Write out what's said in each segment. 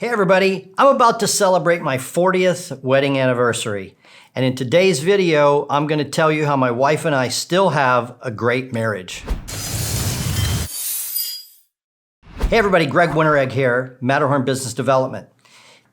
Hey everybody, I'm about to celebrate my 40th wedding anniversary. And in today's video, I'm going to tell you how my wife and I still have a great marriage. Hey everybody, Greg Winteregg here, Matterhorn Business Development.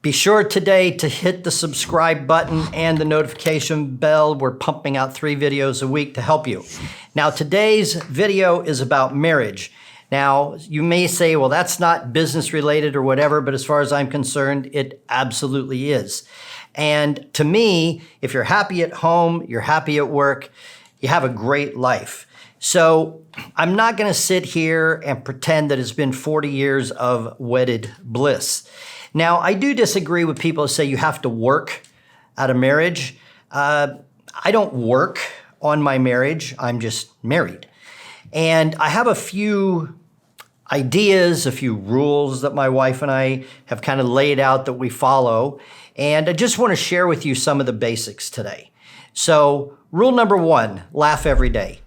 Be sure today to hit the subscribe button and the notification bell. We're pumping out 3 videos a week to help you. Now today's video is about marriage. Now, you may say, well, that's not business related or whatever, but as far as I'm concerned, it absolutely is. And to me, if you're happy at home, you're happy at work, you have a great life. So I'm not going to sit here and pretend that it's been 40 years of wedded bliss. Now, I do disagree with people who say you have to work at a marriage. I don't work on my marriage. I'm just married. And I have a few ideas, a few rules that my wife and I have kind of laid out that we follow. And I just want to share with you some of the basics today. So rule number 1, laugh every day.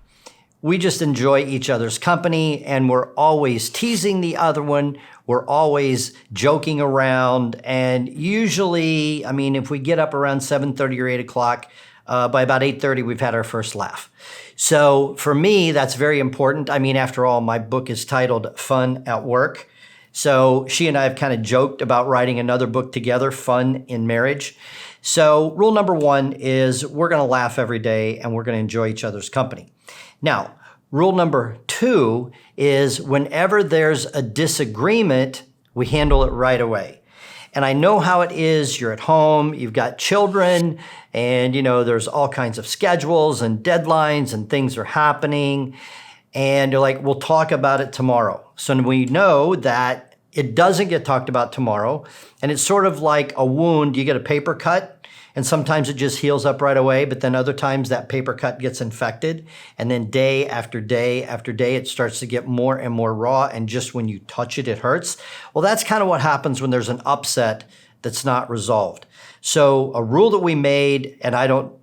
We just enjoy each other's company and we're always teasing the other one. We're always joking around. And usually, if we get up around 7:30 or 8 o'clock, by about 8:30, we've had our first laugh. So for me, that's very important. After all, my book is titled Fun at Work. So she and I have kind of joked about writing another book together, Fun in Marriage. So rule number 1 is we're going to laugh every day and we're going to enjoy each other's company. Now, rule number 2 is whenever there's a disagreement, we handle it right away. And I know how it is. You're at home, you've got children, and there's all kinds of schedules and deadlines and things are happening. And you're like, we'll talk about it tomorrow. So we know that it doesn't get talked about tomorrow. And it's sort of like a wound. You get a paper cut and sometimes it just heals up right away. But then other times that paper cut gets infected. And then day after day after day, it starts to get more and more raw. And just when you touch it, it hurts. Well, that's kind of what happens when there's an upset that's not resolved. So a rule that we made, and I don't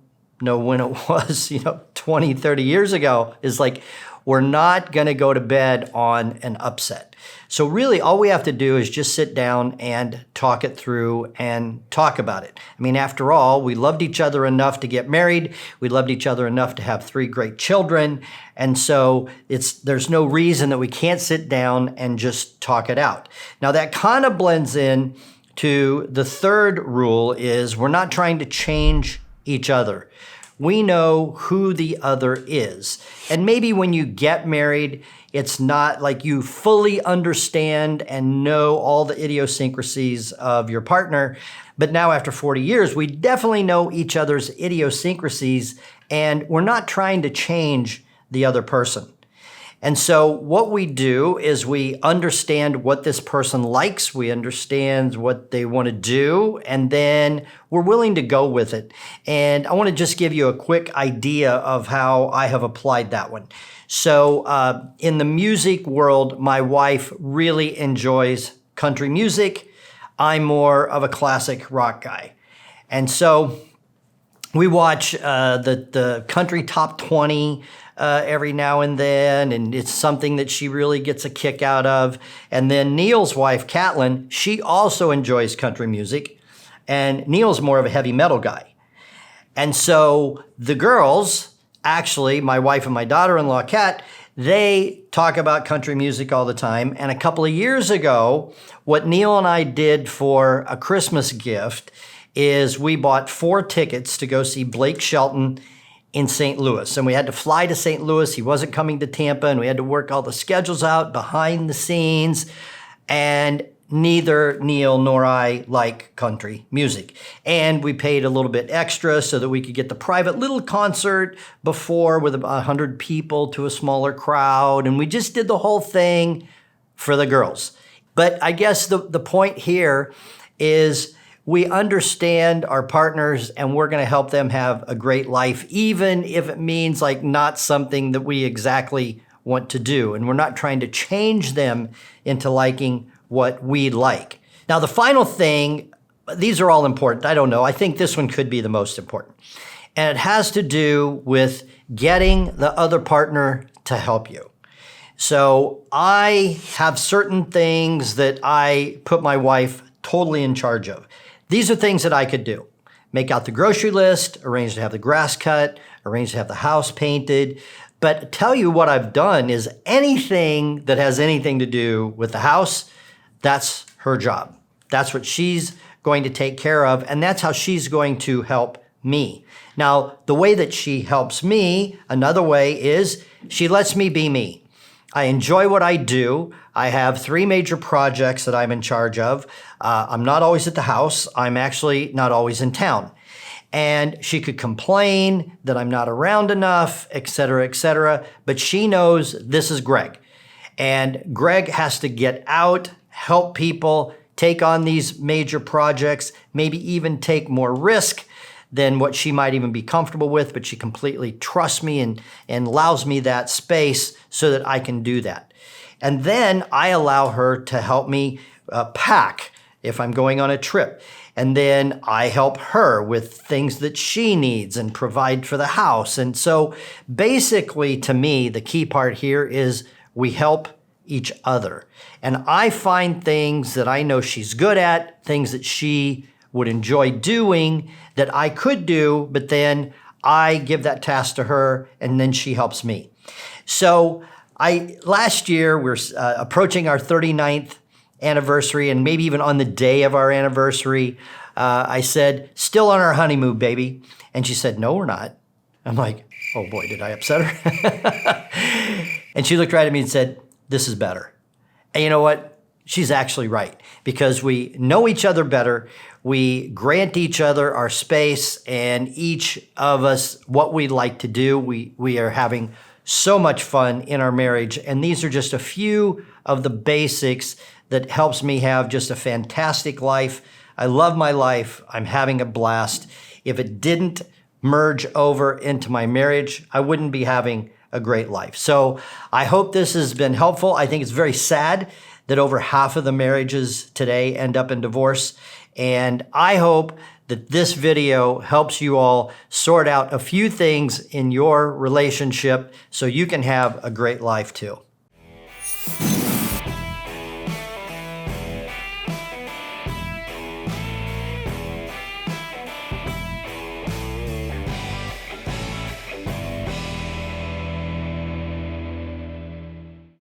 know when it was, 20, 30 years ago, is like, we're not going to go to bed on an upset. So really all we have to do is just sit down and talk it through and talk about it. After all, we loved each other enough to get married. We loved each other enough to have 3 great children. And so there's no reason that we can't sit down and just talk it out. Now that kind of blends in to the 3rd rule is we're not trying to change each other. We know who the other is. And maybe when you get married, it's not like you fully understand and know all the idiosyncrasies of your partner. But now after 40 years, we definitely know each other's idiosyncrasies and we're not trying to change the other person. And so what we do is we understand what this person likes, we understand what they want to do, and then we're willing to go with it. And I want to just give you a quick idea of how I have applied that one. So in the music world, my wife really enjoys country music. I'm more of a classic rock guy. And so we watch the country top 20 every now and then, and it's something that she really gets a kick out of. And then Neil's wife, Catlin, she also enjoys country music, and Neil's more of a heavy metal guy. And so the girls, actually, my wife and my daughter-in-law, Kat, they talk about country music all the time. And a couple of years ago, what Neil and I did for a Christmas gift is we bought 4 tickets to go see Blake Shelton in St. Louis. And we had to fly to St. Louis. He wasn't coming to Tampa, and we had to work all the schedules out behind the scenes. And neither Neil nor I like country music. And we paid a little bit extra so that we could get the private little concert before with about 100 people to a smaller crowd. And we just did the whole thing for the girls. But I guess the point here is we understand our partners and we're going to help them have a great life, even if it means like not something that we exactly want to do. And we're not trying to change them into liking what we like. Now, the final thing, these are all important. I don't know. I think this one could be the most important. And it has to do with getting the other partner to help you. So I have certain things that I put my wife totally in charge of. These are things that I could do. Make out the grocery list, arrange to have the grass cut, arrange to have the house painted. But tell you what I've done is anything that has anything to do with the house, that's her job. That's what she's going to take care of, and that's how she's going to help me. Now, the way that she helps me, another way is she lets me be me. I enjoy what I do. I have 3 major projects that I'm in charge of. I'm not always at the house. I'm actually not always in town. And she could complain that I'm not around enough, et cetera, but she knows this is Greg. And Greg has to get out, help people, take on these major projects, maybe even take more risk than what she might even be comfortable with, but she completely trusts me and allows me that space so that I can do that. And then I allow her to help me pack if I'm going on a trip. And then I help her with things that she needs and provide for the house. And so basically, to me, the key part here is we help each other. And I find things that I know she's good at, things that she would enjoy doing that I could do, but then I give that task to her and then she helps me. So last year, we're approaching our 39th anniversary, and maybe even on the day of our anniversary, I said, still on our honeymoon, baby. And she said, no, we're not. I'm like, oh boy, did I upset her? And she looked right at me and said, this is better. And you know what? She's actually right, because we know each other better. We grant each other our space and each of us what we like to do. We are having so much fun in our marriage. And these are just a few of the basics that helps me have just a fantastic life. I love my life. I'm having a blast. If it didn't merge over into my marriage, I wouldn't be having a great life. So I hope this has been helpful. I think it's very sad that over half of the marriages today end up in divorce. And I hope that this video helps you all sort out a few things in your relationship so you can have a great life too.